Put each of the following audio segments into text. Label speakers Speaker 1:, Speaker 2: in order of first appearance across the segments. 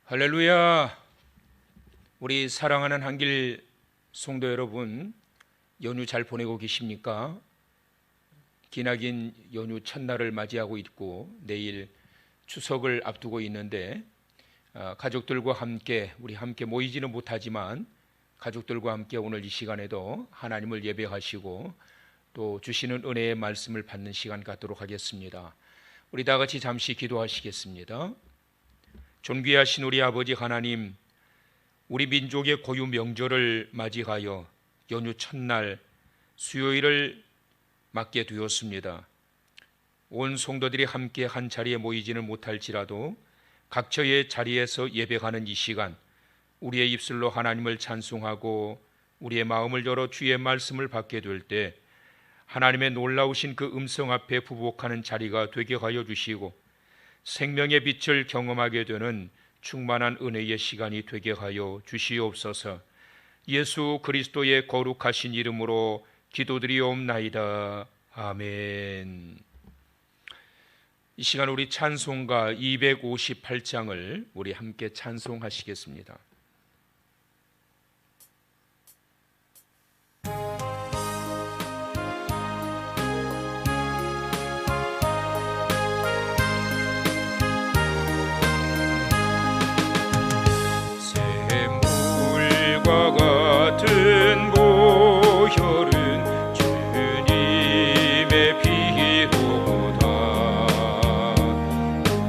Speaker 1: 할렐루야. 우리 사랑하는 한길 성도 여러분, 연휴 잘 보내고 계십니까? 기나긴 연휴 첫날을 맞이하고 있고 내일 추석을 앞두고 있는데 가족들과 함께 우리 함께 모이지는 못하지만 가족들과 함께 오늘 이 시간에도 하나님을 예배하시고 또 주시는 은혜의 말씀을 받는 시간 갖도록 하겠습니다. 우리 다 같이 잠시 기도하시겠습니다. 존귀하신 우리 아버지 하나님, 우리 민족의 고유 명절을 맞이하여 연휴 첫날 수요일을 맞게 되었습니다. 온 성도들이 함께 한 자리에 모이지는 못할지라도 각처의 자리에서 예배하는 이 시간, 우리의 입술로 하나님을 찬송하고 우리의 마음을 열어 주의 말씀을 받게 될 때 하나님의 놀라우신 그 음성 앞에 부복하는 자리가 되게 하여 주시고 생명의 빛을 경험하게 되는 충만한 은혜의 시간이 되게 하여 주시옵소서. 예수 그리스도의 거룩하신 이름으로 기도드리옵나이다. 아멘. 이 시간 우리 찬송가 258장을 우리 함께 찬송하시겠습니다. 같은 보혈은 주님의 피로다.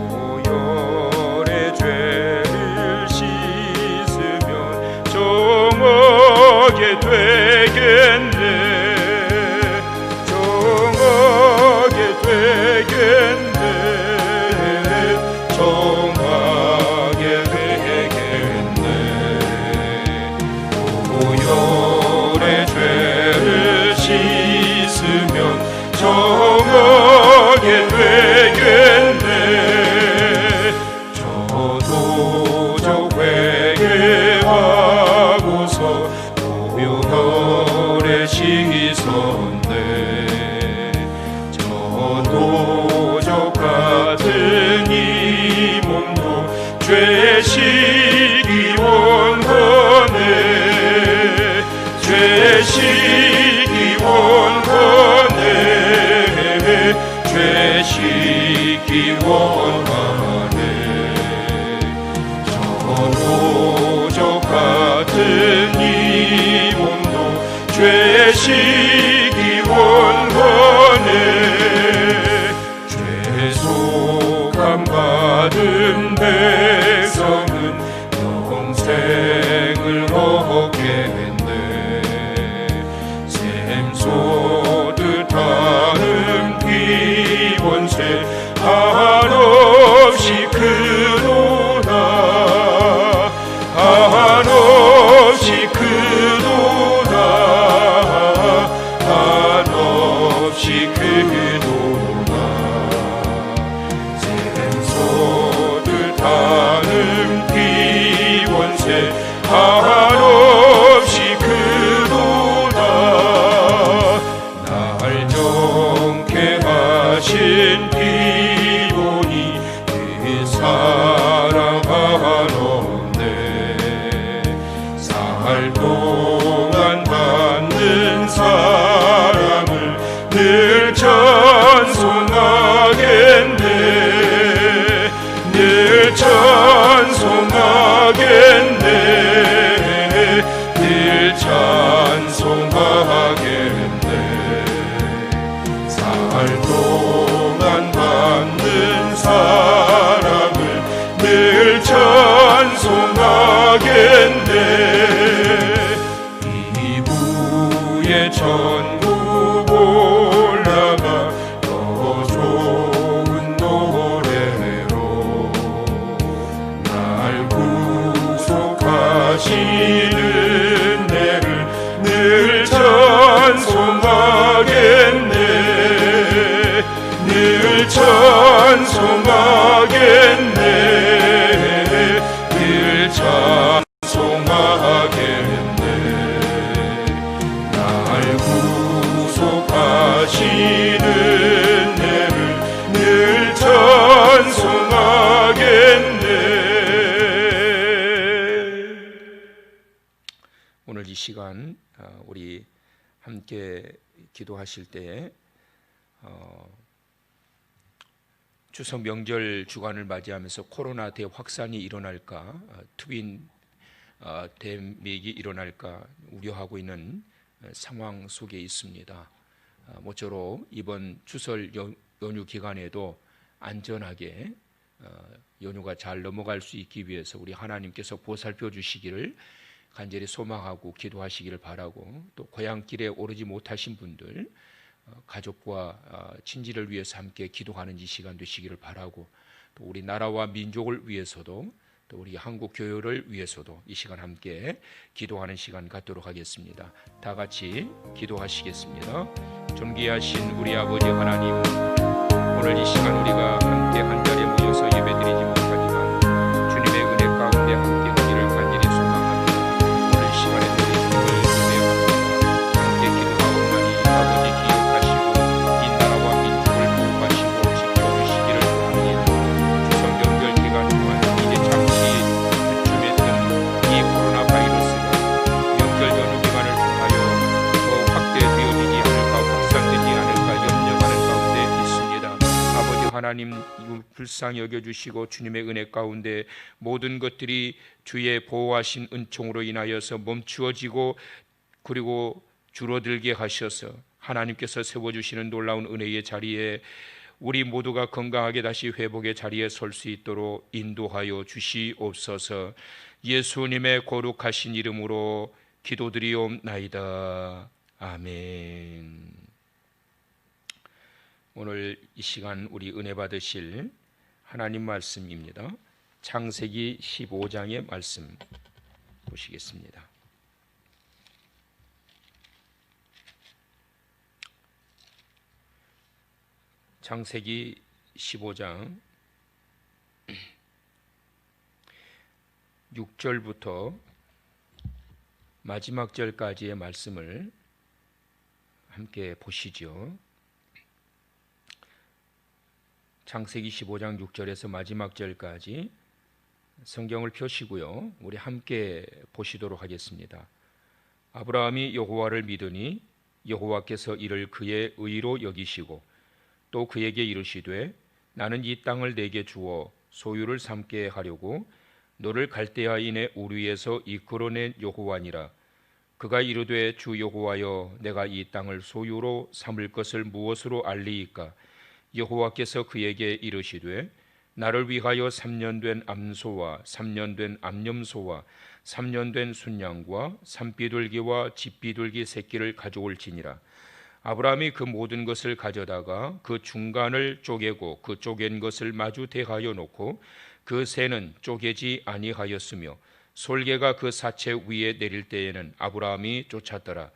Speaker 1: 보혈의 죄를 씻으면 정하게 되겠네. 정하게 되겠네. 정하게 되겠네. 보혈의 죄를 씻으면 정하게 되겠네. 저도 회개하고서 보혈에 씻었네. 저도 같은 이 몸도 죄식이 원하네. 죄식이 원하네. 죄식이 원하네. 저도 같은 이 몸도 죄식이 원하네. 죄속함 받은 백성은 영생을 얻겠네. 샘솟듯하는 피번새 한없이 크도다. 한없이 크도다. 한없이 크도다. 샘솟듯하는 피번새 한없이 크도다. 날 정케 하신 피보니 그 사랑하노네. 살 동안 받는 사랑을 늘 찬송하겠네. 늘 찬송하겠네. 늘 찬송하겠네. 살 동안 받는 사랑을 늘 찬송하겠네. 이후에 천국 올라가 더 좋은 노래로 날 구속하시는 내를 늘 찬송하겠네. 늘 찬송하겠네. 늘 찬송하겠네. 날 구속하시는 내를 늘 찬송하겠네. 시간 우리 함께 기도하실 때 추석 명절 주간을 맞이하면서 코로나 대확산이 일어날까, 트윈 댐믹이 일어날까 우려하고 있는 상황 속에 있습니다. 모쪼록 이번 추석 연휴 기간에도 안전하게 연휴가 잘 넘어갈 수 있기 위해서 우리 하나님께서 보살펴 주시기를 간절히 소망하고 기도하시기를 바라고, 또 고향길에 오르지 못하신 분들 가족과 친지를 위해서 함께 기도하는 이 시간 되시기를 바라고, 또 우리 나라와 민족을 위해서도 또 우리 한국 교회를 위해서도 이 시간 함께 기도하는 시간 갖도록 하겠습니다. 다 같이 기도하시겠습니다. 존귀하신 우리 아버지 하나님, 오늘 이 시간 우리가 함께 한 자리에 모여서 예배드리지 못하지만 주님의 은혜 가운데 함께 하기를 간절히 소망합니다. 오늘 시간에 드린 힘을 은혜합니다. 함께 기도하옵나니 아버지 기억하시고 이 나라와 민족을 보호하시고 지켜주시기를 바랍니다. 추석 명절 기간 동안 이제 잠시 주춤했던 이 코로나 바이러스가 명절 연휴 기간을 통하여 더 확대되어지지 않을까, 확산되지 않을까 염려하는 가운데 있습니다. 아버지 하나님, 불쌍히 여겨주시고 주님의 은혜 가운데 모든 것들이 주의 보호하신 은총으로 인하여서 멈추어지고 그리고 줄어들게 하셔서 하나님께서 세워주시는 놀라운 은혜의 자리에 우리 모두가 건강하게 다시 회복의 자리에 설 수 있도록 인도하여 주시옵소서. 예수님의 거룩하신 이름으로 기도드리옵나이다. 아멘. 오늘 이 시간 우리 은혜 받으실 하나님 말씀입니다. 창세기 15장의 말씀 보시겠습니다. 창세기 15장 6절부터 마지막 절까지의 말씀을 함께 보시죠. 창세기 15장 6절에서 마지막 절까지 성경을 펴시고요, 우리 함께 보시도록 하겠습니다. 아브라함이 여호와를 믿으니 여호와께서 이를 그의 의로 여기시고 또 그에게 이르시되 나는 이 땅을 내게 주어 소유를 삼게 하려고 너를 갈대아인의 우르에서 이끌어낸 여호와니라. 그가 이르되 주 여호와여, 내가 이 땅을 소유로 삼을 것을 무엇으로 알리이까? 여호와께서 그에게 이르시되 나를 위하여 3년 된 암소와 3년 된 암염소와 3년 된 순양과 산비둘기와 집비둘기 새끼를 가져올지니라. 아브라함이 그 모든 것을 가져다가 그 중간을 쪼개고 그 쪼갠 것을 마주 대하여 놓고 그 새는 쪼개지 아니하였으며 솔개가 그 사체 위에 내릴 때에는 아브라함이 쫓았더라.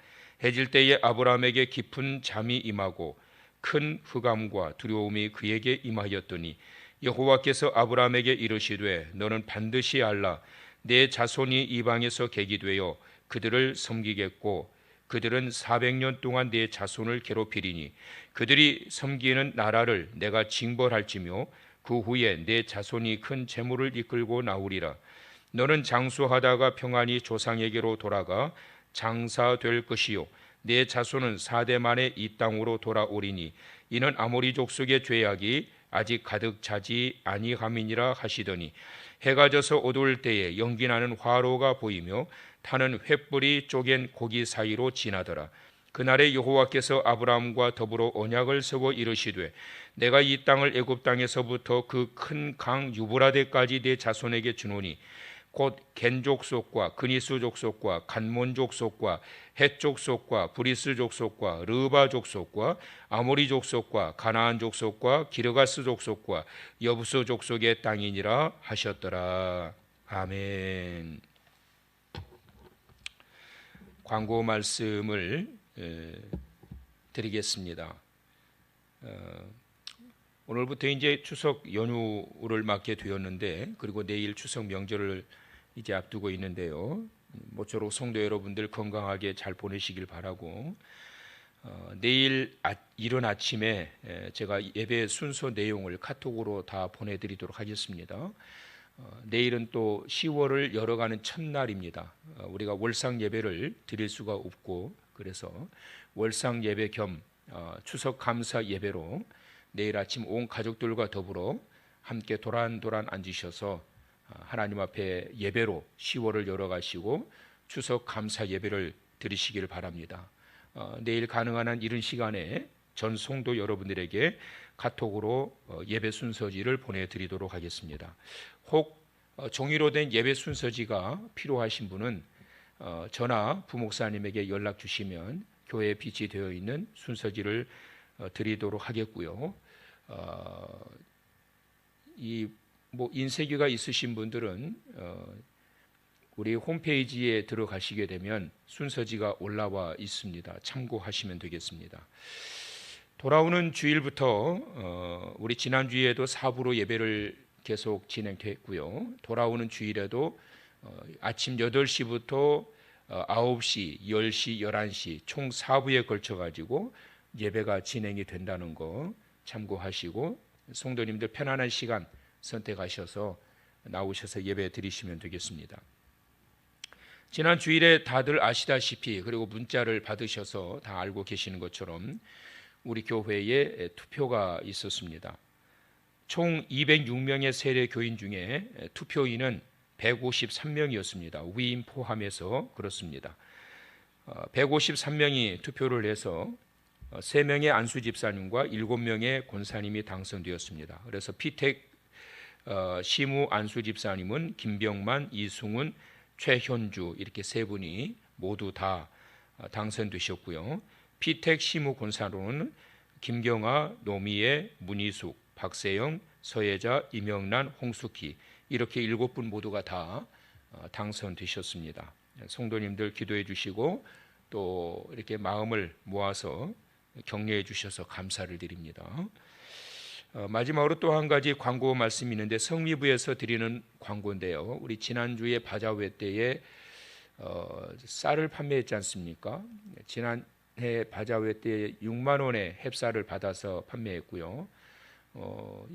Speaker 1: 해질 때에 아브라함에게 깊은 잠이 임하고 큰 흑암과 두려움이 그에게 임하였더니 여호와께서 아브라함에게 이르시되 너는 반드시 알라. 내 자손이 이방에서 객이 되어 그들을 섬기겠고 그들은 400년 동안 내 자손을 괴롭히리니 그들이 섬기는 나라를 내가 징벌할지며 그 후에 내 자손이 큰 재물을 이끌고 나오리라. 너는 장수하다가 평안히 조상에게로 돌아가 장사될 것이요 내 자손은 4대 만에 이 땅으로 돌아오리니 이는 아모리 족속의 죄악이 아직 가득 차지 아니함이니라 하시더니 해가 져서 어두울 때에 연기나는 화로가 보이며 타는 횃불이 쪼갠 고기 사이로 지나더라. 그날에 여호와께서 아브라함과 더불어 언약을 세워 이르시되 내가 이 땅을 애굽 땅에서부터 그 큰 강 유브라데까지 내 자손에게 주노니 곧 겐 족속과 그니스 족속과 간몬 족속과 헷 족속과 브리스 족속과 르바 족속과 아모리 족속과 가나안 족속과 기르가스 족속과 여부스 족속의 땅이니라 하셨더라. 아멘. 광고 말씀을 드리겠습니다. 오늘부터 이제 추석 연휴를 맞게 되었는데, 그리고 내일 추석 명절을 이제 앞두고 있는데요. 모쪼록 성도 여러분들 건강하게 잘 보내시길 바라고, 내일 이른 아침에 제가 예배 순서 내용을 카톡으로 다 보내드리도록 하겠습니다. 내일은 또 10월을 열어가는 첫날입니다. 우리가 월상 예배를 드릴 수가 없고 그래서 월상 예배 겸 추석 감사 예배로 내일 아침 온 가족들과 더불어 함께 도란도란 앉으셔서 하나님 앞에 예배로 10월을 열어가시고 추석 감사 예배를 드리시기를 바랍니다. 내일 가능한 한 이른 시간에 전 성도 여러분들에게 카톡으로 예배 순서지를 보내드리도록 하겠습니다. 혹 종이로 된 예배 순서지가 필요하신 분은 저나 부목사님에게 연락 주시면 교회에 비치되어 있는 순서지를 드리도록 하겠고요. 인쇄기가 있으신 분들은 우리 홈페이지에 들어가시게 되면 순서지가 올라와 있습니다. 참고하시면 되겠습니다. 돌아오는 주일부터 우리 지난주에도 4부로 예배를 계속 진행됐고요. 돌아오는 주일에도 아침 8시부터 9시, 10시, 11시 총 4부에 걸쳐 가지고 예배가 진행이 된다는 거 참고하시고 성도님들 편안한 시간 선택하셔서 나오셔서 예배 드리시면 되겠습니다. 지난 주일에 다들 아시다시피 그리고 문자를 받으셔서 다 알고 계시는 것처럼 우리 교회에 투표가 있었습니다. 총 206명의 세례 교인 중에 투표인은 153명이었습니다. 위임 포함해서 그렇습니다. 153명이 투표를 해서 3명의 안수 집사님과 7명의 권사님이 당선되었습니다. 그래서 피택 시무 안수 집사님은 김병만, 이승훈, 최현주 이렇게 세 분이 모두 다 당선되셨고요. 피택 시무 권사로는 김경아, 노미애, 문희숙, 박세영, 서예자, 이명란, 홍숙희 이렇게 7분 모두가 다 당선되셨습니다. 성도님들 기도해 주시고 또 이렇게 마음을 모아서 격려해 주셔서 감사를 드립니다. 마지막으로 또 한 가지 광고 말씀이 있는데 성미부에서 드리는 광고인데요. 우리 지난주에 바자회 때에 쌀을 판매했지 않습니까? 지난해 바자회 때 6만 원의 햅쌀을 받아서 판매했고요.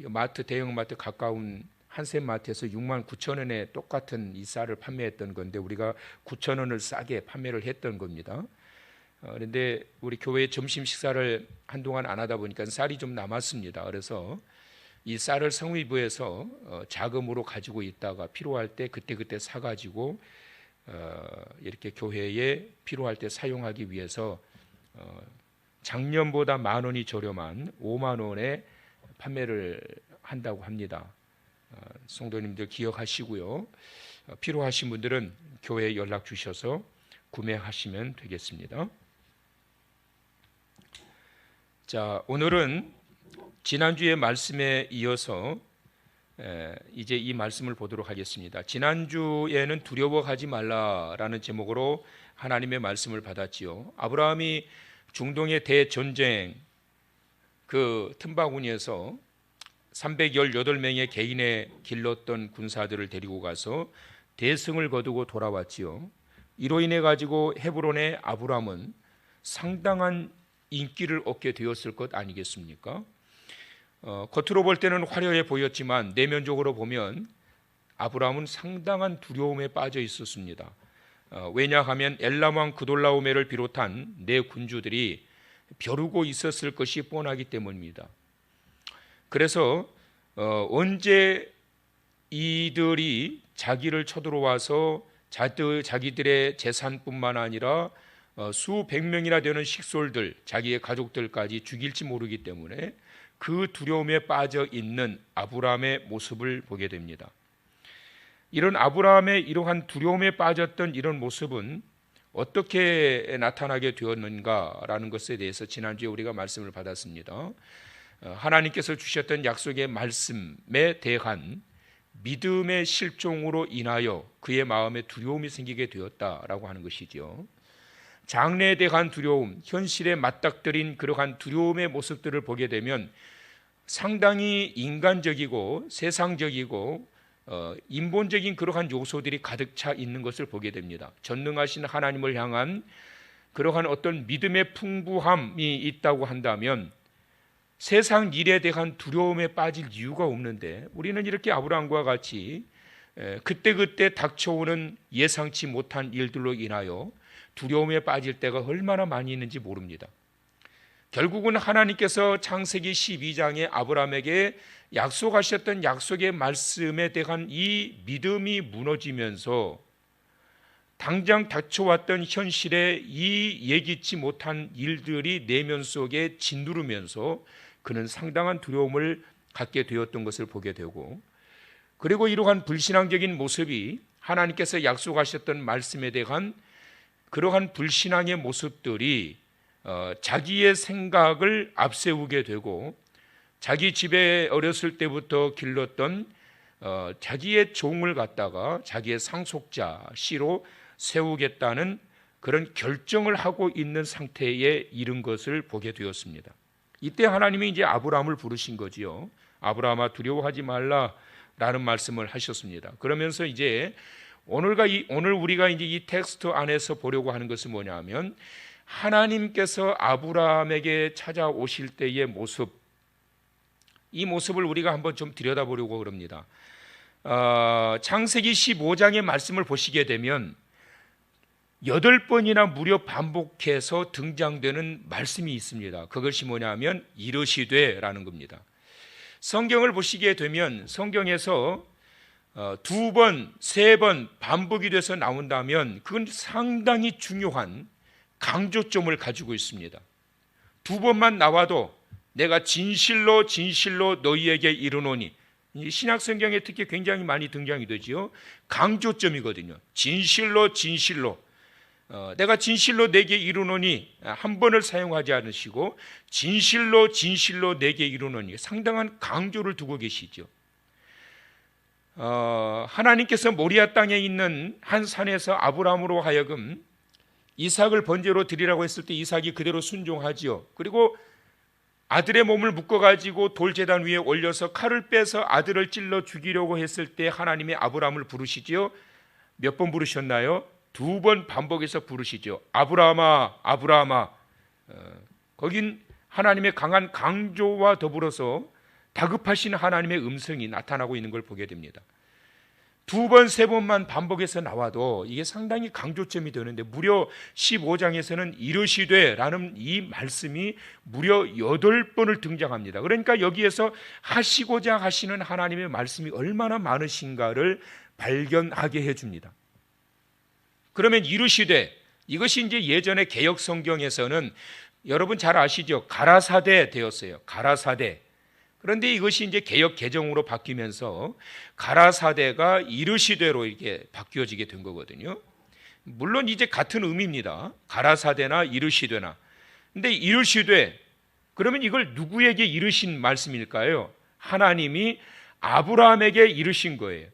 Speaker 1: 마트 대형마트 가까운 한샘마트에서 6만 9천 원에 똑같은 이 쌀을 판매했던 건데 우리가 9천 원을 싸게 판매를 했던 겁니다. 그런데 우리 교회 점심 식사를 한동안 안 하다 보니까 쌀이 좀 남았습니다. 그래서 이 쌀을 성위부에서 자금으로 가지고 있다가 필요할 때 그때 사가지고 이렇게 교회에 필요할 때 사용하기 위해서 작년보다 10,000원이 저렴한 5만 원에 판매를 한다고 합니다. 성도님들 기억하시고요. 필요하신 분들은 교회에 연락 주셔서 구매하시면 되겠습니다. 자, 오늘은 지난주의 말씀에 이어서 이제 이 말씀을 보도록 하겠습니다. 지난주에는 두려워하지 말라라는 제목으로 하나님의 말씀을 받았지요. 아브라함이 중동의 대전쟁 그 틈바구니에서 318명의 개인에 길렀던 군사들을 데리고 가서 대승을 거두고 돌아왔지요. 이로 인해 가지고 헤브론의 아브라함은 상당한 인기를 얻게 되었을 것 아니겠습니까? 겉으로 볼 때는 화려해 보였지만 내면적으로 보면 아브라함은 상당한 두려움에 빠져 있었습니다. 왜냐하면 엘람 왕 그돌라오메를 비롯한 네 군주들이 벼르고 있었을 것이 뻔하기 때문입니다. 그래서 언제 이들이 자기를 쳐들어와서 자기들의 재산뿐만 아니라 수백 명이나 되는 식솔들, 자기의 가족들까지 죽일지 모르기 때문에 그 두려움에 빠져 있는 아브라함의 모습을 보게 됩니다. 이런 아브라함의 이러한 두려움에 빠졌던 이런 모습은 어떻게 나타나게 되었는가라는 것에 대해서 지난주에 우리가 말씀을 받았습니다. 하나님께서 주셨던 약속의 말씀에 대한 믿음의 실종으로 인하여 그의 마음에 두려움이 생기게 되었다라고 하는 것이죠. 장래에 대한 두려움, 현실에 맞닥뜨린 그러한 두려움의 모습들을 보게 되면 상당히 인간적이고 세상적이고 인본적인 그러한 요소들이 가득 차 있는 것을 보게 됩니다. 전능하신 하나님을 향한 그러한 어떤 믿음의 풍부함이 있다고 한다면 세상 일에 대한 두려움에 빠질 이유가 없는데 우리는 이렇게 아브라함과 같이 그때그때 닥쳐오는 예상치 못한 일들로 인하여 두려움에 빠질 때가 얼마나 많이 있는지 모릅니다. 결국은 하나님께서 창세기 12장에 아브라함에게 약속하셨던 약속의 말씀에 대한 이 믿음이 무너지면서 당장 닥쳐왔던 현실에 이 예기치 못한 일들이 내면 속에 짓누르면서 그는 상당한 두려움을 갖게 되었던 것을 보게 되고, 그리고 이러한 불신앙적인 모습이 하나님께서 약속하셨던 말씀에 대한 그러한 불신앙의 모습들이 자기의 생각을 앞세우게 되고, 자기 집에 어렸을 때부터 길렀던 자기의 종을 갖다가 자기의 상속자 씨로 세우겠다는 그런 결정을 하고 있는 상태에 이른 것을 보게 되었습니다. 이때 하나님이 이제 아브라함을 부르신 거지요. 아브라함아, 두려워하지 말라라는 말씀을 하셨습니다. 그러면서 이제 오늘 우리가 이제 이 텍스트 안에서 보려고 하는 것은 뭐냐면, 하나님께서 아브라함에게 찾아오실 때의 모습, 이 모습을 우리가 한번 좀 들여다보려고 합니다. 창세기 15장의 말씀을 보시게 되면 8번이나 무려 반복해서 등장되는 말씀이 있습니다. 그것이 뭐냐면 이르시되라는 겁니다. 성경을 보시게 되면 성경에서 2번, 3번 반복이 돼서 나온다면 그건 상당히 중요한 강조점을 가지고 있습니다. 2번만 나와도 내가 진실로 진실로 너희에게 이르노니, 신약 성경에 특히 굉장히 많이 등장이 되지요. 강조점이거든요. 진실로 진실로, 내가 진실로 내게 이르노니 한 번을 사용하지 않으시고 진실로 진실로 내게 이르노니, 상당한 강조를 두고 계시죠. 하나님께서 모리아 땅에 있는 한 산에서 아브라함으로 하여금 이삭을 번제로 드리라고 했을 때 이삭이 그대로 순종하지요. 그리고 아들의 몸을 묶어가지고 돌제단 위에 올려서 칼을 빼서 아들을 찔러 죽이려고 했을 때 하나님의 아브라함을 부르시지요. 몇 번 부르셨나요? 2번 반복해서 부르시죠. 아브라함아, 아브라함아. 거긴 하나님의 강한 강조와 더불어서 다급하신 하나님의 음성이 나타나고 있는 걸 보게 됩니다. 2번, 3번만 반복해서 나와도 이게 상당히 강조점이 되는데, 무려 15장에서는 이르시되라는 이 말씀이 무려 8번을 등장합니다. 그러니까 여기에서 하시고자 하시는 하나님의 말씀이 얼마나 많으신가를 발견하게 해줍니다. 그러면 이르시되, 이것이 이제 예전에 개역 성경에서는 여러분 잘 아시죠? 가라사대 되었어요. 가라사대. 그런데 이것이 이제 개역 개정으로 바뀌면서 가라사대가 이르시되로 이렇게 바뀌어지게 된 거거든요. 물론 이제 같은 의미입니다. 가라사대나 이르시되나. 근데 이르시되, 그러면 이걸 누구에게 이르신 말씀일까요? 하나님이 아브라함에게 이르신 거예요.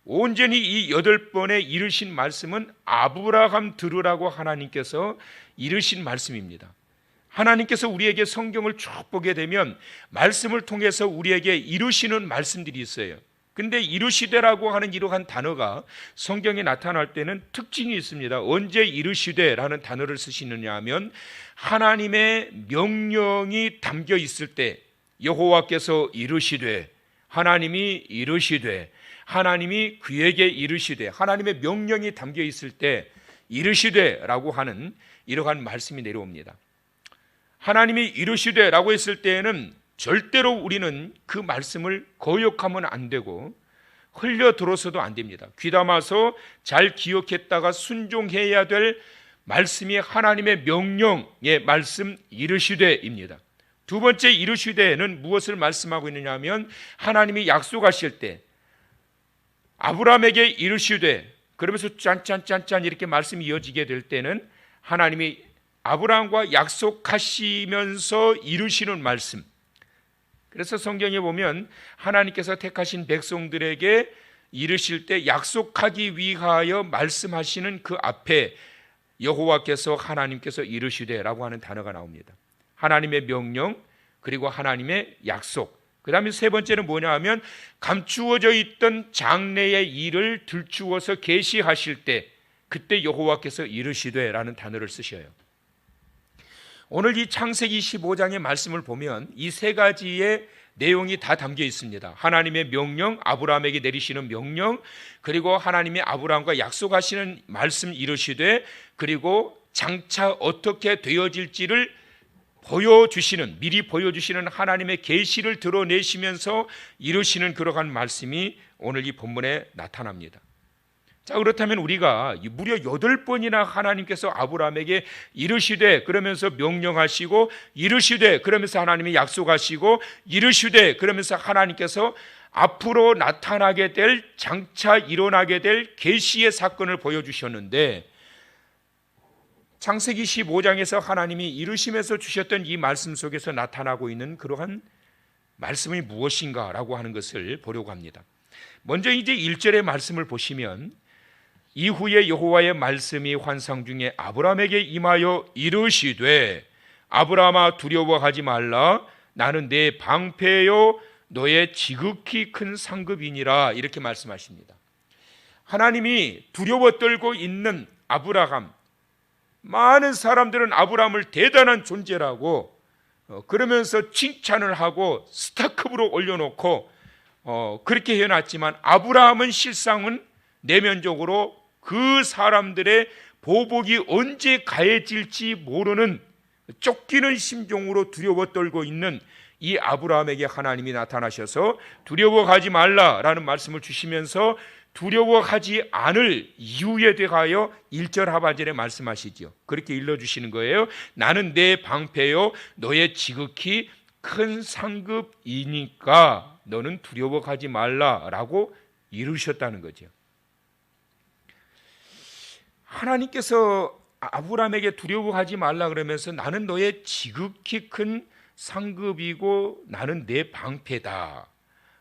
Speaker 1: 온전히 이 8번의 이르신 말씀은 아브라함 들으라고 하나님께서 이르신 말씀입니다. 하나님께서 우리에게 성경을 쭉 보게 되면 말씀을 통해서 우리에게 이루시는 말씀들이 있어요. 근데 이르시되라고 하는 이러한 단어가 성경에 나타날 때는 특징이 있습니다. 언제 이르시되라는 단어를 쓰시느냐 하면, 하나님의 명령이 담겨 있을 때, 여호와께서 이르시되, 하나님이 이르시되, 하나님이 그에게 이르시되, 하나님의 명령이 담겨 있을 때 이르시되라고 하는 이러한 말씀이 내려옵니다. 하나님이 이르시되라고 했을 때에는 절대로 우리는 그 말씀을 거역하면 안 되고 흘려들어서도 안 됩니다. 귀담아서 잘 기억했다가 순종해야 될 말씀이 하나님의 명령의 말씀 이르시되입니다. 두 번째 이르시되는 무엇을 말씀하고 있느냐 하면, 하나님이 약속하실 때 아브라함에게 이르시되, 그러면서 짠짠짠짠 이렇게 말씀이 이어지게 될 때는 하나님이 아브라함과 약속하시면서 이루시는 말씀. 그래서 성경에 보면 하나님께서 택하신 백성들에게 이르실 때 약속하기 위하여 말씀하시는 그 앞에 여호와께서, 하나님께서 이르시되라고 하는 단어가 나옵니다. 하나님의 명령, 그리고 하나님의 약속. 그 다음에 세 번째는 뭐냐 하면, 감추어져 있던 장래의 일을 들추어서 계시하실 때, 그때 여호와께서 이르시되라는 단어를 쓰셔요. 오늘 이 창세기 15장의 말씀을 보면 이 세 가지의 내용이 다 담겨 있습니다. 하나님의 명령, 아브라함에게 내리시는 명령, 그리고 하나님이 아브라함과 약속하시는 말씀 이르시되, 그리고 장차 어떻게 되어질지를 미리 보여주시는 하나님의 계시를 드러내시면서 이루시는 그러한 말씀이 오늘 이 본문에 나타납니다. 자, 그렇다면 우리가 무려 8번이나 하나님께서 아브라함에게 이르시되 그러면서 명령하시고, 이르시되 그러면서 하나님이 약속하시고, 이르시되 그러면서 하나님께서 앞으로 나타나게 될, 장차 일어나게 될 계시의 사건을 보여주셨는데, 창세기 15장에서 하나님이 이르시면서 주셨던 이 말씀 속에서 나타나고 있는 그러한 말씀이 무엇인가라고 하는 것을 보려고 합니다. 먼저 이제 1절의 말씀을 보시면, 이후에 여호와의 말씀이 환상 중에 아브라함에게 임하여 이르시되 아브라함아 두려워하지 말라, 나는 내 방패요 너의 지극히 큰 상급이니라, 이렇게 말씀하십니다. 하나님이 두려워 떨고 있는 아브라함, 많은 사람들은 아브라함을 대단한 존재라고 그러면서 칭찬을 하고 스타급으로 올려놓고 그렇게 해놨지만, 아브라함은 실상은 내면적으로 그 사람들의 보복이 언제 가해질지 모르는 쫓기는 심정으로 두려워 떨고 있는 이 아브라함에게 하나님이 나타나셔서 두려워하지 말라라는 말씀을 주시면서 두려워하지 않을 이유에 대하여 1절 하반절에 말씀하시죠. 그렇게 일러주시는 거예요. 나는 내 방패요 너의 지극히 큰 상급이니까 너는 두려워하지 말라라고 이루셨다는 거죠. 하나님께서 아브라함에게 두려워하지 말라 그러면서 나는 너의 지극히 큰 상급이고 나는 내 방패다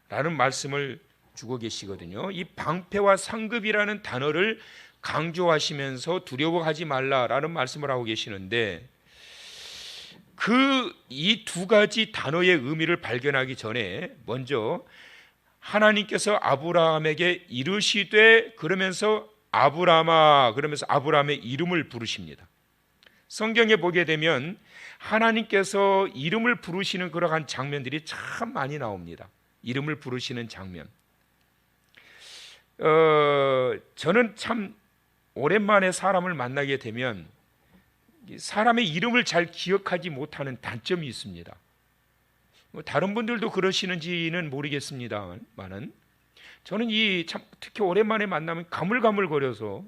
Speaker 1: 라는 말씀을 주고 계시거든요. 이 방패와 상급이라는 단어를 강조하시면서 두려워하지 말라라는 말씀을 하고 계시는데, 이 두 가지 단어의 의미를 발견하기 전에 먼저 하나님께서 아브라함에게 이르시되 그러면서 아브라함아 그러면서 아브라함의 이름을 부르십니다. 성경에 보게 되면 하나님께서 이름을 부르시는 그러한 장면들이 참 많이 나옵니다. 이름을 부르시는 장면. 저는 참 오랜만에 사람을 만나게 되면 사람의 이름을 잘 기억하지 못하는 단점이 있습니다. 다른 분들도 그러시는지는 모르겠습니다만은 저는 참 특히 오랜만에 만나면 가물가물거려서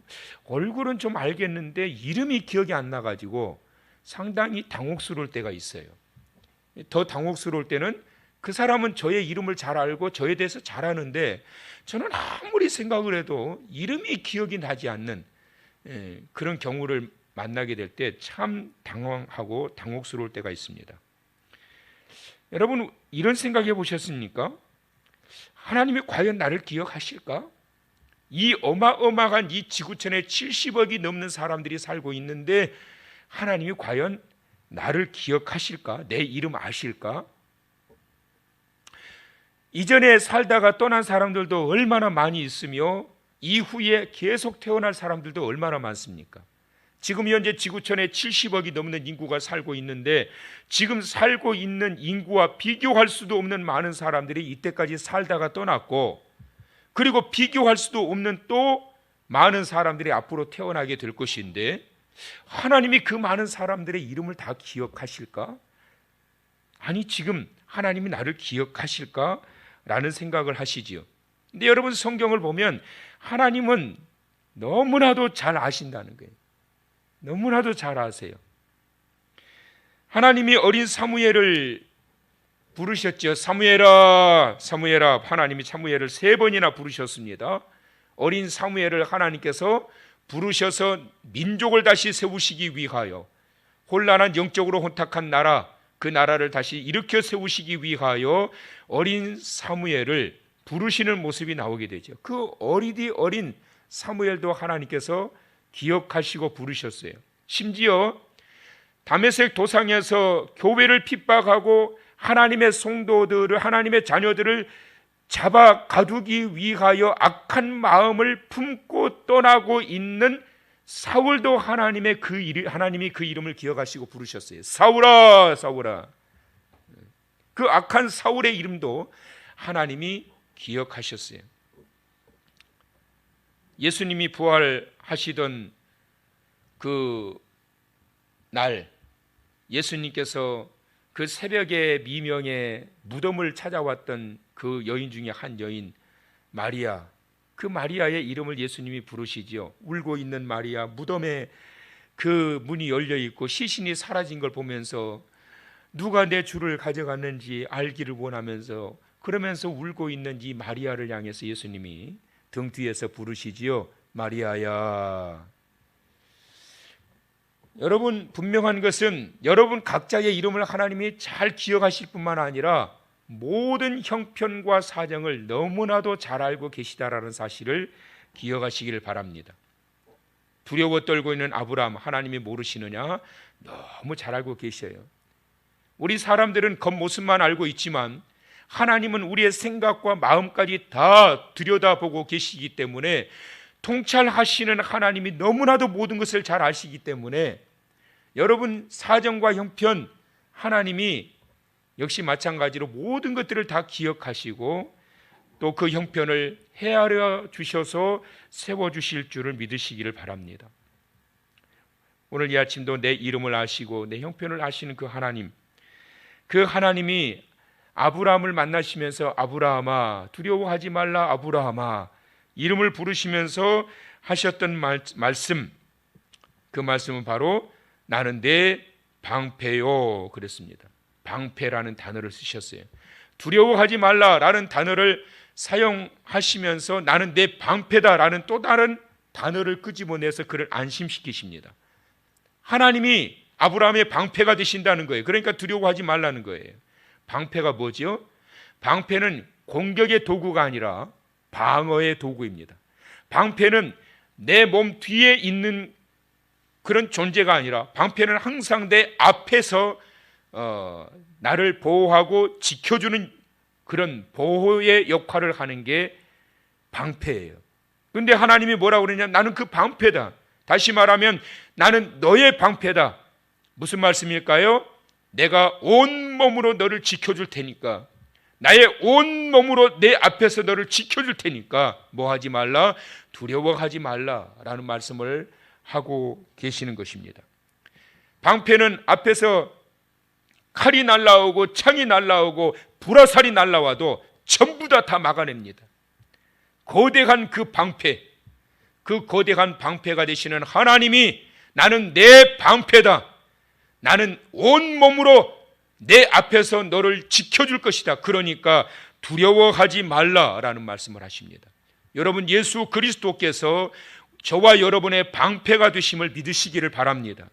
Speaker 1: 얼굴은 좀 알겠는데 이름이 기억이 안 나가지고 상당히 당혹스러울 때가 있어요. 더 당혹스러울 때는 그 사람은 저의 이름을 잘 알고 저에 대해서 잘 아는데 저는 아무리 생각을 해도 이름이 기억이 나지 않는 그런 경우를 만나게 될 때 참 당황하고 당혹스러울 때가 있습니다. 여러분, 이런 생각해 보셨습니까? 하나님이 과연 나를 기억하실까? 이 어마어마한 이 지구촌에 70억이 넘는 사람들이 살고 있는데 하나님이 과연 나를 기억하실까? 내 이름 아실까? 이전에 살다가 떠난 사람들도 얼마나 많이 있으며 이후에 계속 태어날 사람들도 얼마나 많습니까? 지금 현재 지구촌에 70억이 넘는 인구가 살고 있는데 지금 살고 있는 인구와 비교할 수도 없는 많은 사람들이 이때까지 살다가 떠났고, 그리고 비교할 수도 없는 또 많은 사람들이 앞으로 태어나게 될 것인데 하나님이 그 많은 사람들의 이름을 다 기억하실까? 아니, 지금 하나님이 나를 기억하실까? 라는 생각을 하시지요. 근데 여러분, 성경을 보면 하나님은 너무나도 잘 아신다는 거예요. 너무나도 잘 아세요. 하나님이 어린 사무엘을 부르셨죠. 사무엘아, 사무엘아. 하나님이 사무엘을 3번이나 부르셨습니다. 어린 사무엘을 하나님께서 부르셔서 민족을 다시 세우시기 위하여, 혼란한 영적으로 혼탁한 나라, 그 나라를 다시 일으켜 세우시기 위하여 어린 사무엘을 부르시는 모습이 나오게 되죠. 그 어린 사무엘도 하나님께서 기억하시고 부르셨어요. 심지어 다메섹 도상에서 교회를 핍박하고 하나님의 성도들을, 하나님의 자녀들을 잡아 가두기 위하여 악한 마음을 품고 떠나고 있는 사울도 하나님이 그 이름을 기억하시고 부르셨어요. 사울아, 사울아. 그 악한 사울의 이름도 하나님이 기억하셨어요. 예수님이 부활하시던 그 날, 예수님께서 그 새벽에 미명에 무덤을 찾아왔던 그 여인 중에 한 여인 마리아, 그 마리아의 이름을 예수님이 부르시지요. 울고 있는 마리아, 무덤에 그 문이 열려 있고 시신이 사라진 걸 보면서 누가 내 주를 가져갔는지 알기를 원하면서 그러면서 울고 있는 이 마리아를 향해서 예수님이 등 뒤에서 부르시지요. 마리아야. 여러분, 분명한 것은 여러분 각자의 이름을 하나님이 잘 기억하실 뿐만 아니라 모든 형편과 사정을 너무나도 잘 알고 계시다라는 사실을 기억하시기를 바랍니다. 두려워 떨고 있는 아브라함, 하나님이 모르시느냐? 너무 잘 알고 계셔요. 우리 사람들은 겉모습만 알고 있지만 하나님은 우리의 생각과 마음까지 다 들여다보고 계시기 때문에, 통찰하시는 하나님이 너무나도 모든 것을 잘 아시기 때문에 여러분 사정과 형편, 하나님이 역시 마찬가지로 모든 것들을 다 기억하시고 또 그 형편을 헤아려 주셔서 세워주실 줄을 믿으시기를 바랍니다. 오늘 이 아침도 내 이름을 아시고 내 형편을 아시는 그 하나님, 그 하나님이 아브라함을 만나시면서 아브라함아 두려워하지 말라, 아브라함아 이름을 부르시면서 하셨던 말씀, 그 말씀은 바로 나는 내 방패요 그랬습니다. 방패라는 단어를 쓰셨어요. 두려워하지 말라라는 단어를 사용하시면서 나는 내 방패다라는 또 다른 단어를 끄집어내서 그를 안심시키십니다. 하나님이 아브라함의 방패가 되신다는 거예요. 그러니까 두려워하지 말라는 거예요. 방패가 뭐죠? 방패는 공격의 도구가 아니라 방어의 도구입니다. 방패는 내 몸 뒤에 있는 그런 존재가 아니라 방패는 항상 내 앞에서 나를 보호하고 지켜주는 그런 보호의 역할을 하는 게 방패예요. 그런데 하나님이 뭐라고 그러냐? 나는 그 방패다. 다시 말하면 나는 너의 방패다. 무슨 말씀일까요? 내가 온몸으로 너를 지켜줄 테니까, 나의 온몸으로 내 앞에서 너를 지켜줄 테니까 뭐 하지 말라? 두려워하지 말라라는 말씀을 하고 계시는 것입니다. 방패는 앞에서 칼이 날라오고 창이 날라오고 불화살이 날라와도 전부 다 막아냅니다. 거대한 그 방패, 그 거대한 방패가 되시는 하나님이 나는 내 방패다. 나는 온몸으로 내 앞에서 너를 지켜줄 것이다. 그러니까 두려워하지 말라라는 말씀을 하십니다. 여러분, 예수 그리스도께서 저와 여러분의 방패가 되심을 믿으시기를 바랍니다.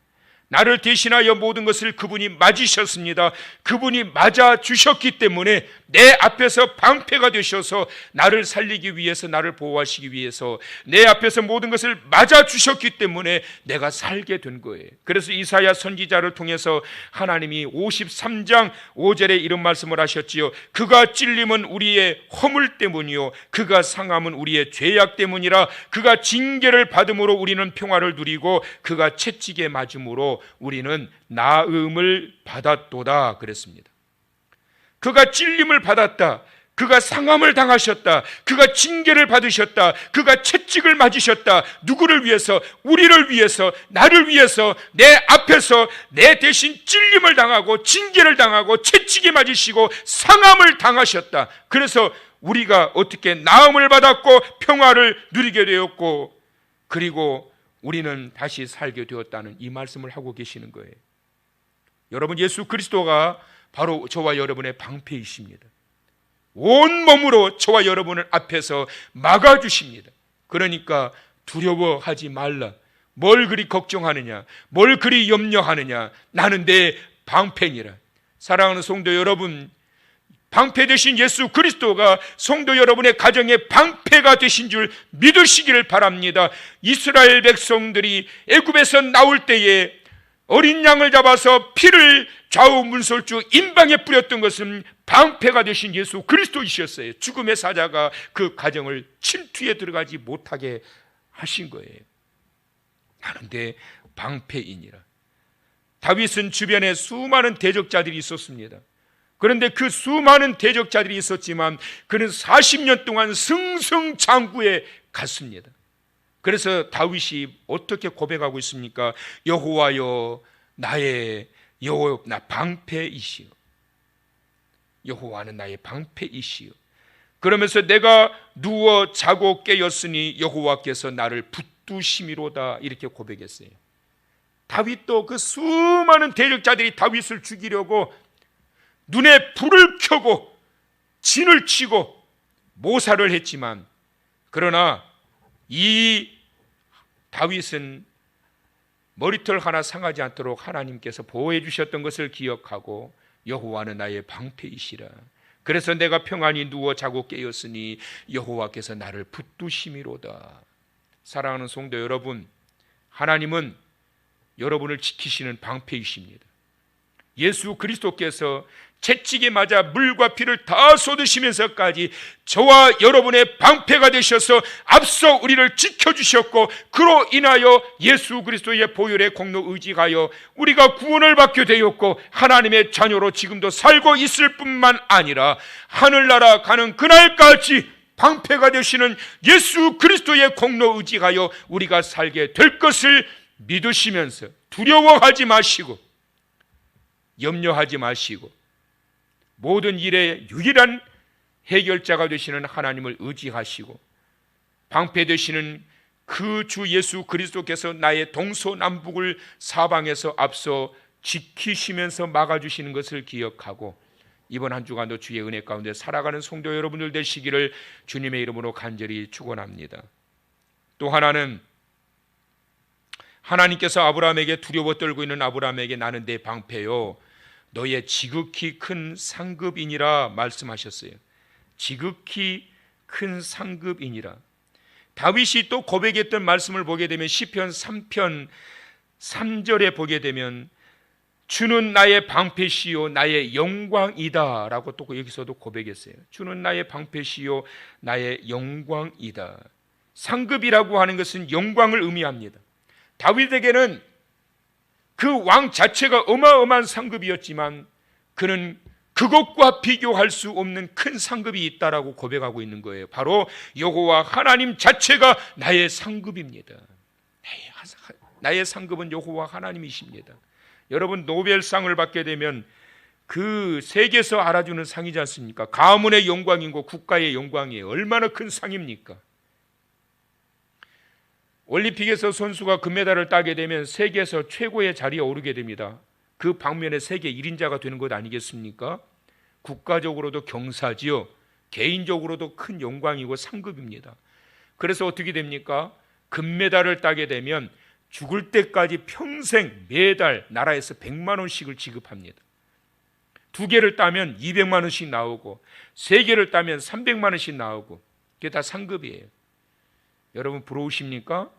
Speaker 1: 나를 대신하여 모든 것을 그분이 맞으셨습니다. 그분이 맞아주셨기 때문에 내 앞에서 방패가 되셔서 나를 살리기 위해서, 나를 보호하시기 위해서 내 앞에서 모든 것을 맞아주셨기 때문에 내가 살게 된 거예요. 그래서 이사야 선지자를 통해서 하나님이 53장 5절에 이런 말씀을 하셨지요. 그가 찔림은 우리의 허물 때문이요 그가 상함은 우리의 죄악 때문이라. 그가 징계를 받음으로 우리는 평화를 누리고 그가 채찍에 맞음으로 우리는 나음을 받았도다 그랬습니다. 그가 찔림을 받았다, 그가 상함을 당하셨다, 그가 징계를 받으셨다, 그가 채찍을 맞으셨다. 누구를 위해서? 우리를 위해서, 나를 위해서 내 앞에서 내 대신 찔림을 당하고 징계를 당하고 채찍에 맞으시고 상함을 당하셨다. 그래서 우리가 어떻게 나음을 받았고 평화를 누리게 되었고 그리고 우리는 다시 살게 되었다는 이 말씀을 하고 계시는 거예요. 여러분, 예수 그리스도가 바로 저와 여러분의 방패이십니다. 온몸으로 저와 여러분을 앞에서 막아주십니다. 그러니까 두려워하지 말라. 뭘 그리 걱정하느냐, 뭘 그리 염려하느냐, 나는 내 방패니라. 사랑하는 성도 여러분, 방패 되신 예수 그리스도가 성도 여러분의 가정의 방패가 되신 줄 믿으시기를 바랍니다. 이스라엘 백성들이 애굽에서 나올 때에 어린 양을 잡아서 피를 좌우 문설주 임방에 뿌렸던 것은 방패가 되신 예수 그리스도이셨어요. 죽음의 사자가 그 가정을 침투에 들어가지 못하게 하신 거예요. 나는 내 방패이니라. 다윗은 주변에 수많은 대적자들이 있었습니다. 그런데 그 수많은 대적자들이 있었지만 그는 40년 동안 승승장구해 갔습니다. 그래서 다윗이 어떻게 고백하고 있습니까? 여호와여 나의 나 방패이시여. 여호와는 나의 방패이시여. 그러면서 내가 누워 자고 깨었으니 여호와께서 나를 붙드심이로다, 이렇게 고백했어요. 다윗도 그 수많은 대적자들이 다윗을 죽이려고 눈에 불을 켜고 진을 치고 모사를 했지만, 그러나 이 다윗은 머리털 하나 상하지 않도록 하나님께서 보호해 주셨던 것을 기억하고 여호와는 나의 방패이시라. 그래서 내가 평안히 누워 자고 깨었으니 여호와께서 나를 붙드심이로다. 사랑하는 성도 여러분, 하나님은 여러분을 지키시는 방패이십니다. 예수 그리스도께서 채찍에 맞아 물과 피를 다 쏟으시면서까지 저와 여러분의 방패가 되셔서 앞서 우리를 지켜주셨고, 그로 인하여 예수 그리스도의 보혈의 공로 의지하여 우리가 구원을 받게 되었고 하나님의 자녀로 지금도 살고 있을 뿐만 아니라 하늘나라 가는 그날까지 방패가 되시는 예수 그리스도의 공로 의지하여 우리가 살게 될 것을 믿으시면서 두려워하지 마시고 염려하지 마시고 모든 일의 유일한 해결자가 되시는 하나님을 의지하시고 방패 되시는 그 주 예수 그리스도께서 나의 동서남북을 사방에서 앞서 지키시면서 막아주시는 것을 기억하고 이번 한 주간도 주의 은혜 가운데 살아가는 성도 여러분들 되시기를 주님의 이름으로 간절히 축원합니다. 또 하나는 하나님께서 아브라함에게 두려워 떨고 있는 아브라함에게 나는 내 방패요 너의 지극히 큰 상급이니라 말씀하셨어요. 지극히 큰 상급이니라. 다윗이 또 고백했던 말씀을 보게 되면 시편 3편 3절에 보게 되면 주는 나의 방패시요 나의 영광이다 라고 또 여기서도 고백했어요. 주는 나의 방패시요 나의 영광이다. 상급이라고 하는 것은 영광을 의미합니다. 다윗에게는 그 왕 자체가 어마어마한 상급이었지만 그는 그것과 비교할 수 없는 큰 상급이 있다라고 고백하고 있는 거예요. 바로 여호와 하나님 자체가 나의 상급입니다. 나의 상급은 여호와 하나님이십니다. 여러분, 노벨상을 받게 되면 그 세계에서 알아주는 상이지 않습니까? 가문의 영광이고 국가의 영광이에요. 얼마나 큰 상입니까? 올림픽에서 선수가 금메달을 따게 되면 세계에서 최고의 자리에 오르게 됩니다. 그 방면에 세계 1인자가 되는 것 아니겠습니까? 국가적으로도 경사지요, 개인적으로도 큰 영광이고 상급입니다. 그래서 어떻게 됩니까? 금메달을 따게 되면 죽을 때까지 평생 매달 나라에서 100만 원씩을 지급합니다. 2개를 따면 200만 원씩 나오고 3개를 따면 300만 원씩 나오고, 그게 다 상급이에요. 여러분 부러우십니까?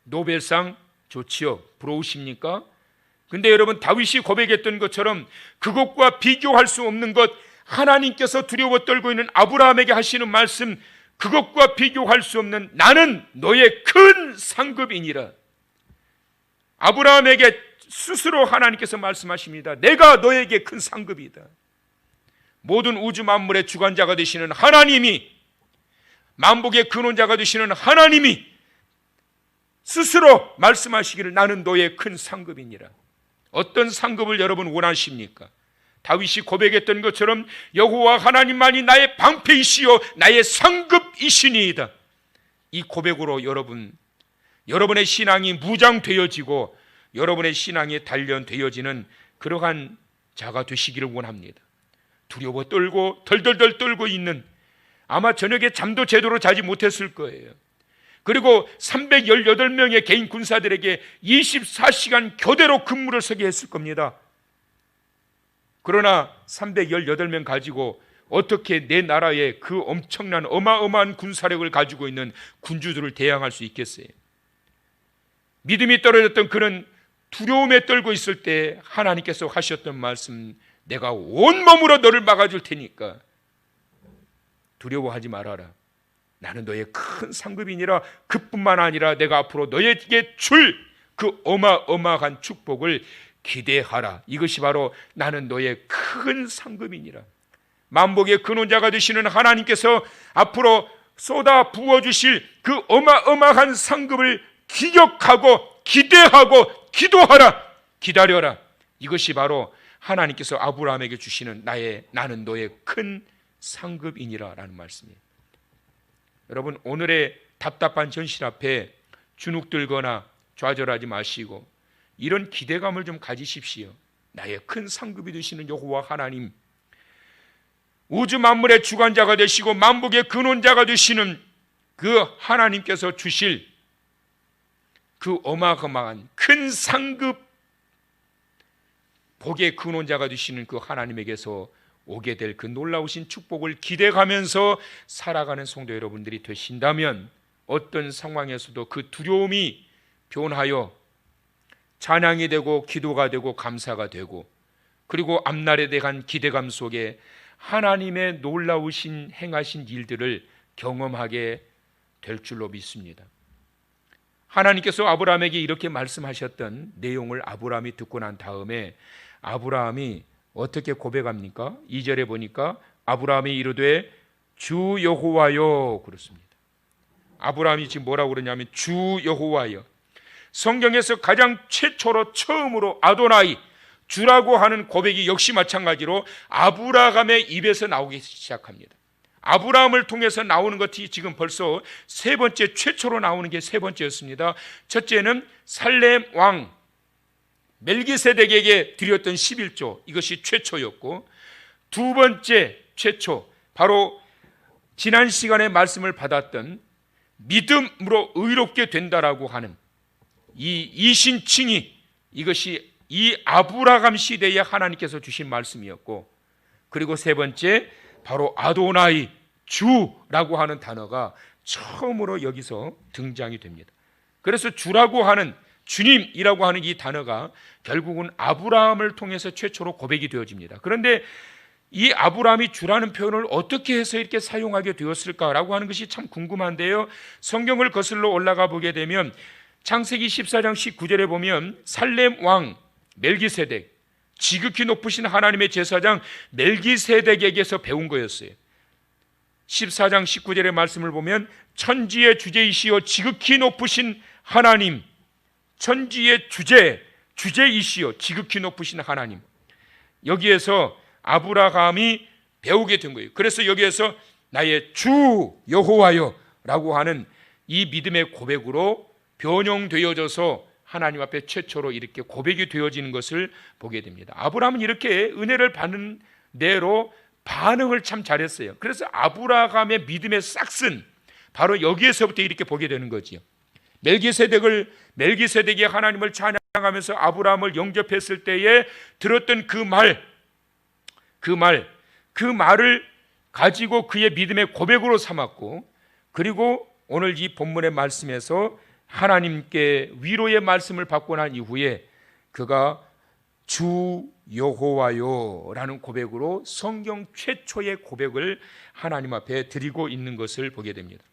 Speaker 1: 노벨상 좋지요. 부러우십니까? 근데 여러분, 다윗이 고백했던 것처럼 그것과 비교할 수 없는 것, 하나님께서 두려워 떨고 있는 아브라함에게 하시는 말씀, 그것과 비교할 수 없는 나는 너의 큰 상급이니라. 아브라함에게 스스로 하나님께서 말씀하십니다. 내가 너에게 큰 상급이다. 모든 우주 만물의 주관자가 되시는 하나님이, 만복의 근원자가 되시는 하나님이 스스로 말씀하시기를 나는 너의 큰 상급이니라. 어떤 상급을 여러분 원하십니까? 다윗이 고백했던 것처럼 여호와 하나님만이 나의 방패이시요 나의 상급이시니이다. 이 고백으로 여러분의 신앙이 무장되어지고 여러분의 신앙이 단련되어지는 그러한 자가 되시기를 원합니다. 두려워 떨고 덜덜덜 떨고 있는, 아마 저녁에 잠도 제대로 자지 못했을 거예요. 그리고 318명의 개인 군사들에게 24시간 교대로 근무를 서게 했을 겁니다. 그러나 318명 가지고 어떻게 내 나라의 그 엄청난 어마어마한 군사력을 가지고 있는 군주들을 대항할 수 있겠어요? 믿음이 떨어졌던 그는 두려움에 떨고 있을 때 하나님께서 하셨던 말씀, 내가 온몸으로 너를 막아줄 테니까 두려워하지 말아라. 나는 너의 큰 상급이니라. 그뿐만 아니라 내가 앞으로 너에게 줄 그 어마어마한 축복을 기대하라. 이것이 바로 나는 너의 큰 상급이니라. 만복의 근원자가 되시는 하나님께서 앞으로 쏟아 부어주실 그 어마어마한 상급을 기억하고 기대하고 기도하라. 기다려라. 이것이 바로 하나님께서 아브라함에게 주시는 나는 너의 큰 상급이니라 라는 말씀이에요. 여러분, 오늘의 답답한 현실 앞에 주눅들거나 좌절하지 마시고 이런 기대감을 좀 가지십시오. 나의 큰 상급이 되시는 여호와 하나님, 우주 만물의 주관자가 되시고 만복의 근원자가 되시는 그 하나님께서 주실 그 어마어마한 큰 상급, 복의 근원자가 되시는 그 하나님에게서 오게 될 그 놀라우신 축복을 기대하면서 살아가는 성도 여러분들이 되신다면 어떤 상황에서도 그 두려움이 변하여 찬양이 되고 기도가 되고 감사가 되고, 그리고 앞날에 대한 기대감 속에 하나님의 놀라우신 행하신 일들을 경험하게 될 줄로 믿습니다. 하나님께서 아브라함에게 이렇게 말씀하셨던 내용을 아브라함이 듣고 난 다음에 아브라함이 어떻게 고백합니까? 2절에 보니까 아브라함이 이르되 주 여호와여 그렇습니다. 아브라함이 지금 뭐라고 그러냐면 주 여호와여. 성경에서 가장 최초로 처음으로 아도나이, 주라고 하는 고백이 역시 마찬가지로 아브라함의 입에서 나오기 시작합니다. 아브라함을 통해서 나오는 것이 지금 벌써 세 번째, 최초로 나오는 게 세 번째였습니다. 첫째는 살렘 왕 멜기세덱에게 드렸던 11조, 이것이 최초였고, 두 번째 최초, 바로 지난 시간에 말씀을 받았던 믿음으로 의롭게 된다라고 하는 이 이신칭의, 이것이 이 아브라함 시대에 하나님께서 주신 말씀이었고, 그리고 세 번째 바로 아도나이, 주라고 하는 단어가 처음으로 여기서 등장이 됩니다. 그래서 주라고 하는, 주님이라고 하는 이 단어가 결국은 아브라함을 통해서 최초로 고백이 되어집니다. 그런데 이 아브라함이 주라는 표현을 어떻게 해서 이렇게 사용하게 되었을까라고 하는 것이 참 궁금한데요, 성경을 거슬러 올라가 보게 되면 창세기 14장 19절에 보면 살렘 왕 멜기세덱, 지극히 높으신 하나님의 제사장 멜기세덱에게서 배운 거였어요. 14장 19절의 말씀을 보면 천지의 주제이시여 지극히 높으신 하나님, 천지의 주제이시여 지극히 높으신 하나님, 여기에서 아브라함이 배우게 된 거예요. 그래서 여기에서 나의 주 여호와여 라고 하는 이 믿음의 고백으로 변형되어져서 하나님 앞에 최초로 이렇게 고백이 되어지는 것을 보게 됩니다. 아브라함은 이렇게 은혜를 받는 대로 반응을 참 잘했어요. 그래서 아브라함의 믿음의 싹슨, 바로 여기에서부터 이렇게 보게 되는 거지요. 멜기세덱이 하나님을 찬양하면서 아브라함을 영접했을 때에 들었던 그 말을 가지고 그의 믿음의 고백으로 삼았고, 그리고 오늘 이 본문의 말씀에서 하나님께 위로의 말씀을 받고 난 이후에 그가 주 여호와여 라는 고백으로 성경 최초의 고백을 하나님 앞에 드리고 있는 것을 보게 됩니다.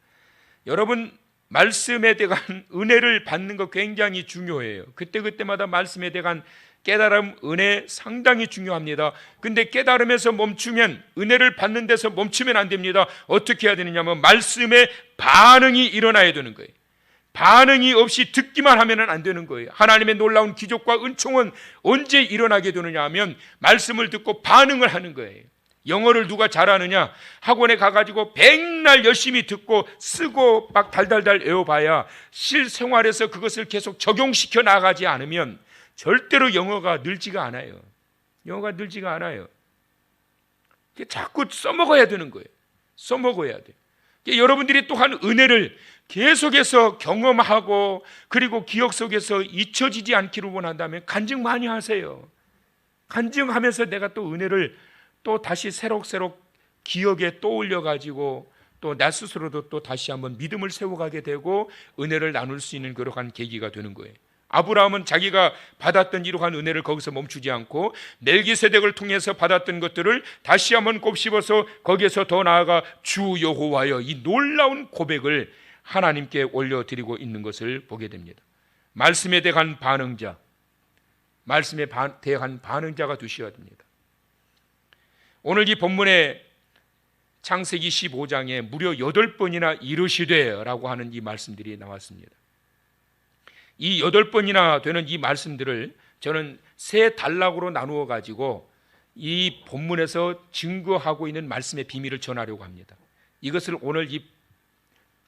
Speaker 1: 여러분, 말씀에 대한 은혜를 받는 것 굉장히 중요해요. 그때마다 말씀에 대한 깨달음, 은혜 상당히 중요합니다. 근데 깨달음에서 멈추면, 은혜를 받는 데서 멈추면 안 됩니다. 어떻게 해야 되느냐면 말씀에 반응이 일어나야 되는 거예요. 반응이 없이 듣기만 하면 안 되는 거예요. 하나님의 놀라운 기적과 은총은 언제 일어나게 되느냐 하면 말씀을 듣고 반응을 하는 거예요. 영어를 누가 잘하느냐, 학원에 가가지고 백날 열심히 듣고 쓰고 막 달달달 외워봐야 실생활에서 그것을 계속 적용시켜 나가지 않으면 절대로 영어가 늘지가 않아요. 영어가 늘지가 않아요. 자꾸 써먹어야 되는 거예요. 써먹어야 돼. 여러분들이 또한 은혜를 계속해서 경험하고 그리고 기억 속에서 잊혀지지 않기를 원한다면 간증 많이 하세요. 간증하면서 내가 또 은혜를 또 다시 새록새록 기억에 떠올려 가지고 또 나 스스로도 또 다시 한번 믿음을 세워가게 되고 은혜를 나눌 수 있는 그러한 계기가 되는 거예요. 아브라함은 자기가 받았던 이러한 은혜를 거기서 멈추지 않고 멜기세덱을 통해서 받았던 것들을 다시 한번 곱씹어서 거기에서 더 나아가 주 여호와여, 이 놀라운 고백을 하나님께 올려드리고 있는 것을 보게 됩니다. 말씀에 대한 반응자, 말씀에 대한 반응자가 되셔야 됩니다. 오늘 이 본문의 창세기 15장에 무려 8번이나 이르시되 라고 하는 이 말씀들이 나왔습니다. 이 8번이나 되는 이 말씀들을 저는 세 단락으로 나누어 가지고 이 본문에서 증거하고 있는 말씀의 비밀을 전하려고 합니다. 이것을 오늘 이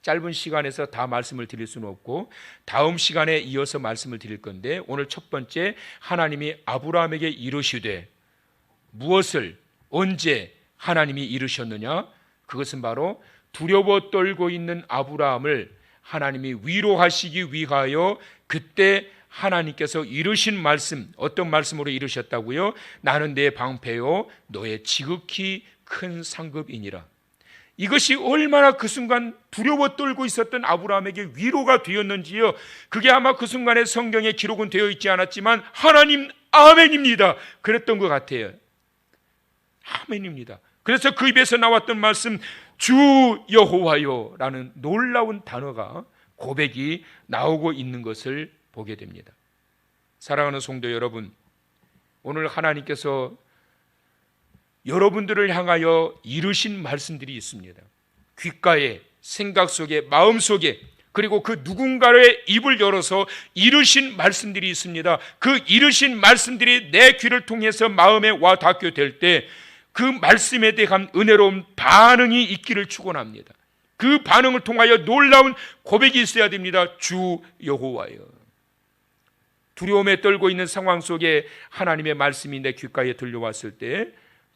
Speaker 1: 짧은 시간에서 다 말씀을 드릴 수는 없고 다음 시간에 이어서 말씀을 드릴 건데, 오늘 첫 번째, 하나님이 아브라함에게 이르시되, 무엇을 언제 하나님이 이르셨느냐? 그것은 바로 두려워 떨고 있는 아브라함을 하나님이 위로하시기 위하여 그때 하나님께서 이르신 말씀, 어떤 말씀으로 이르셨다고요? 나는 내 방패요 너의 지극히 큰 상급이니라. 이것이 얼마나 그 순간 두려워 떨고 있었던 아브라함에게 위로가 되었는지요. 그게 아마 그 순간에 성경에 기록은 되어 있지 않았지만 하나님 아멘입니다 그랬던 것 같아요. 아멘입니다. 그래서 그 입에서 나왔던 말씀, 주 여호와여 라는 놀라운 단어가, 고백이 나오고 있는 것을 보게 됩니다. 사랑하는 성도 여러분, 오늘 하나님께서 여러분들을 향하여 이르신 말씀들이 있습니다. 귓가에, 생각 속에, 마음 속에, 그리고 그 누군가의 입을 열어서 이르신 말씀들이 있습니다. 그 이르신 말씀들이 내 귀를 통해서 마음에 와 닿게 될 때 그 말씀에 대한 은혜로운 반응이 있기를 축원합니다. 그 반응을 통하여 놀라운 고백이 있어야 됩니다. 주 여호와여. 두려움에 떨고 있는 상황 속에 하나님의 말씀이 내 귓가에 들려왔을 때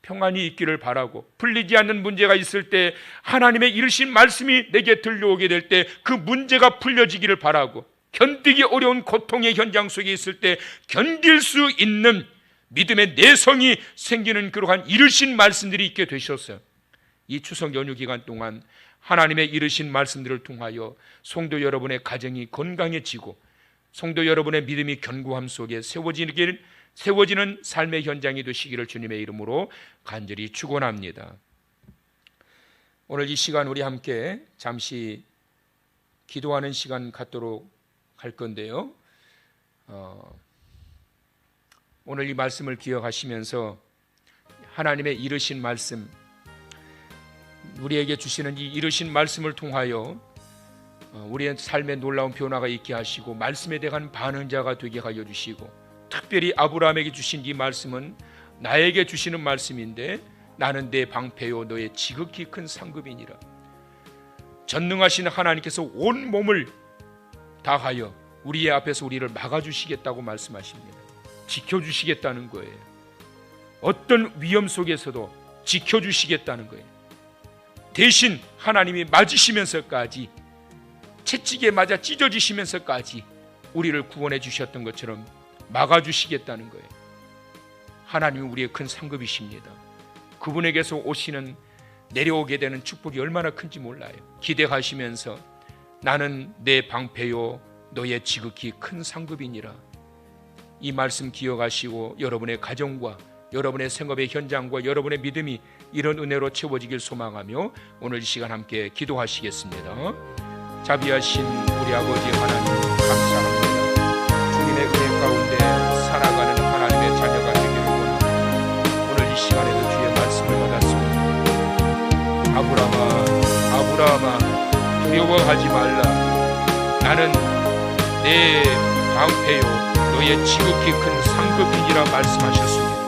Speaker 1: 평안이 있기를 바라고, 풀리지 않는 문제가 있을 때 하나님의 이르신 말씀이 내게 들려오게 될 때 그 문제가 풀려지기를 바라고, 견디기 어려운 고통의 현장 속에 있을 때 견딜 수 있는 믿음의 내성이 생기는 그러한 이르신 말씀들이 있게 되셨어요. 이 추석 연휴 기간 동안 하나님의 이르신 말씀들을 통하여 성도 여러분의 가정이 건강해지고 성도 여러분의 믿음이 견고함 속에 세워지는 삶의 현장이 되시기를 주님의 이름으로 간절히 축원합니다. 오늘 이 시간 우리 함께 잠시 기도하는 시간 갖도록 할 건데요, 오늘 이 말씀을 기억하시면서 하나님의 이르신 말씀, 우리에게 주시는 이 이르신 말씀을 통하여 우리의 삶에 놀라운 변화가 있게 하시고 말씀에 대한 반응자가 되게 하여 주시고, 특별히 아브라함에게 주신 이 말씀은 나에게 주시는 말씀인데, 나는 내 방패요 너의 지극히 큰 상급이니라. 전능하신 하나님께서 온 몸을 다하여 우리의 앞에서 우리를 막아주시겠다고 말씀하십니다. 지켜주시겠다는 거예요. 어떤 위험 속에서도 지켜주시겠다는 거예요. 대신 하나님이 맞으시면서까지, 채찍에 맞아 찢어지시면서까지 우리를 구원해 주셨던 것처럼 막아주시겠다는 거예요. 하나님은 우리의 큰 상급이십니다. 그분에게서 오시는, 내려오게 되는 축복이 얼마나 큰지 몰라요. 기대하시면서 나는 내 방패요 너의 지극히 큰 상급이니라. 이 말씀 기억하시고 여러분의 가정과 여러분의 생업의 현장과 여러분의 믿음이 이런 은혜로 채워지길 소망하며 오늘 이 시간 함께 기도하시겠습니다. 자비하신 우리 아버지 하나님, 감사합니다. 주님의 은혜 가운데 살아가는 하나님의 자녀가 되기를 원합니다. 오늘 이 시간에도 주의 말씀을 받았습니다. 아브라함아 두려워하지 말라. 나는 내 방패요 너의 지극히 큰 상급이니라 말씀하셨습니다.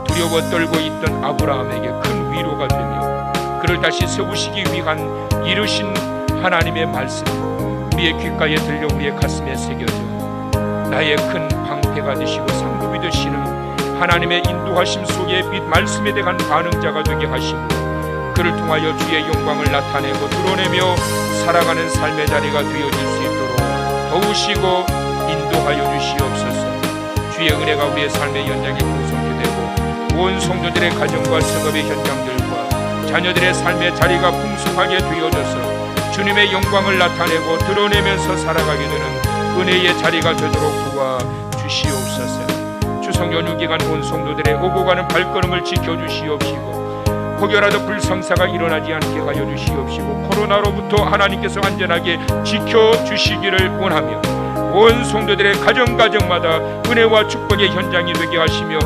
Speaker 1: 두려워 떨고 있던 아브라함에게 큰 위로가 되며 그를 다시 세우시기 위한 이르신 하나님의 말씀, 우리의 귓가에 들려 우리의 가슴에 새겨져 나의 큰 방패가 되시고 상급이 되시는 하나님의 인도하심 속에 빛 말씀에 대한 반응자가 되게 하시고, 그를 통하여 주의 영광을 나타내고 드러내며 살아가는 삶의 자리가 되어질 수 있도록 도우시고 인도하여 주시옵소서. 주의 은혜가 우리의 삶의 현장에 풍성케 되고 온 성도들의 가정과 생업의 현장들과 자녀들의 삶의 자리가 풍성하게 되어져서 주님의 영광을 나타내고 드러내면서 살아가게 되는 은혜의 자리가 되도록 도와주시옵소서. 추석 연휴 기간 온 성도들의 오고 가는 발걸음을 지켜주시옵시고, 혹여라도 불상사가 일어나지 않게 하여 주시옵시고, 코로나로부터 하나님께서 안전하게 지켜주시기를 원하며 온 성도들의 가정가정마다 은혜와 축복의 현장이 되게 하시며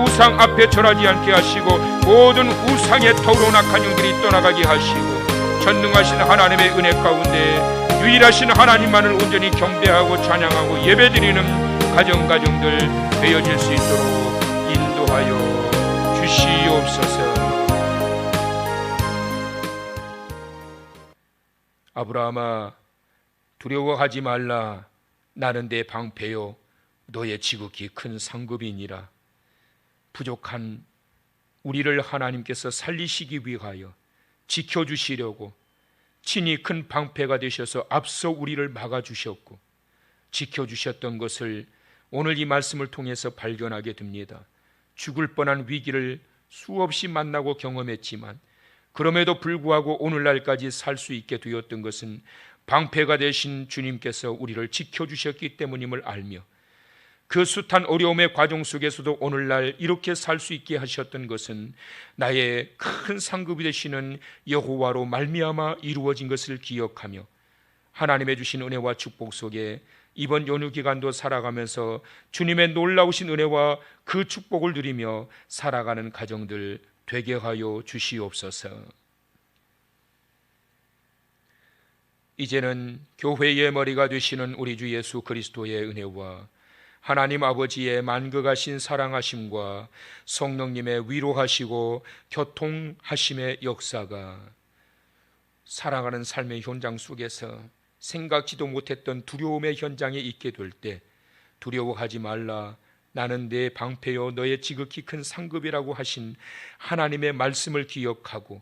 Speaker 1: 우상 앞에 절하지 않게 하시고 모든 우상의 터로 낙한 영들이 떠나가게 하시고 전능하신 하나님의 은혜 가운데 유일하신 하나님만을 온전히 경배하고 찬양하고 예배드리는 가정가정들 되어질 수 있도록 인도하여 주시옵소서. 아브라함아, 두려워하지 말라. 나는 내 방패요 너의 지극히 큰 상급이니라. 부족한 우리를 하나님께서 살리시기 위하여 지켜주시려고 친히 큰 방패가 되셔서 앞서 우리를 막아주셨고 지켜주셨던 것을 오늘 이 말씀을 통해서 발견하게 됩니다. 죽을 뻔한 위기를 수없이 만나고 경험했지만 그럼에도 불구하고 오늘날까지 살 수 있게 되었던 것은 방패가 되신 주님께서 우리를 지켜주셨기 때문임을 알며 그 숱한 어려움의 과정 속에서도 오늘날 이렇게 살 수 있게 하셨던 것은 나의 큰 상급이 되시는 여호와로 말미암아 이루어진 것을 기억하며 하나님의 주신 은혜와 축복 속에 이번 연휴 기간도 살아가면서 주님의 놀라우신 은혜와 그 축복을 누리며 살아가는 가정들 되게 하여 주시옵소서. 이제는 교회의 머리가 되시는 우리 주 예수 그리스도의 은혜와 하나님 아버지의 만극하신 사랑하심과 성령님의 위로하시고 교통하심의 역사가 살아가는 삶의 현장 속에서 생각지도 못했던 두려움의 현장에 있게 될 때 두려워하지 말라. 나는 내 방패요 너의 지극히 큰 상급이라고 하신 하나님의 말씀을 기억하고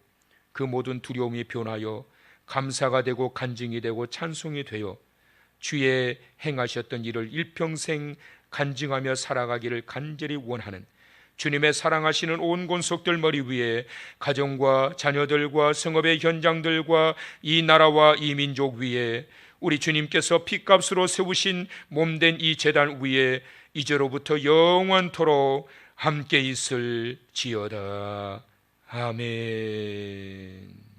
Speaker 1: 그 모든 두려움이 변하여 감사가 되고 간증이 되고 찬송이 되어 주의 행하셨던 일을 일평생 간증하며 살아가기를 간절히 원하는 주님의 사랑하시는 온 권속들 머리 위에 가정과 자녀들과 성업의 현장들과 이 나라와 이 민족 위에 우리 주님께서 핏값으로 세우신 몸된 이 제단 위에 이제로부터 영원토록 함께 있을지어다. 아멘.